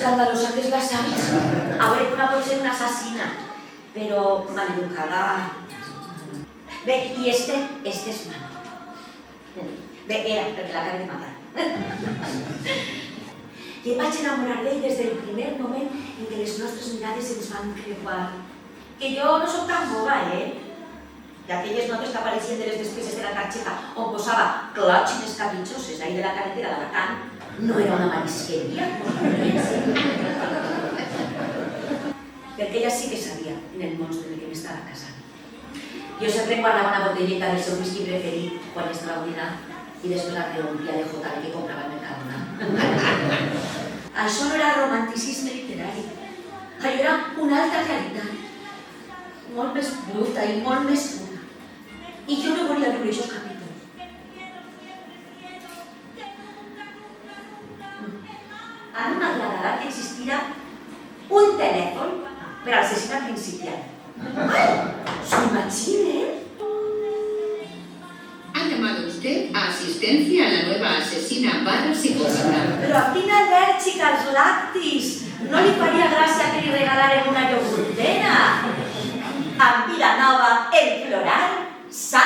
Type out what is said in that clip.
escandalosa que és la Sally. A veure, una pot ser una assassina, però maleducada. Bé, i este és malo. Bé, era, perquè l'acabé de matar. I em vaig enamorar d'ell des del primer moment en què les nostres mirades ens van creuar. Que jo no soc tan boba, I aquelles notes que apareixien de les despeses de la targeta on posava clòtxines capritxoses ahí de la carretera d'Alacant, no era una marisqueria. Perquè ella sí que sabia en el monstre en què m'estava casant. Jo sempre guardava una botelleta del seu whisky preferit quan estava buida i després la reomplia de JB que comprava al Mercadona. Això no era romanticisme literari, allò era una altra realitat, molt més bruta i molt més pura. I jo no volia viure aquests capítols. Ara m'agradarà que existira un telèfon per a l'assassina principiant. Ai, s'ho imaginen? Ha llamado usted a asistencia a la nueva asesina barra psicópata. Però a quina al·lèrgica als lactis! No li faria gràcia que li regalaren una iogurtera? En Vilanova, el floral, s'ha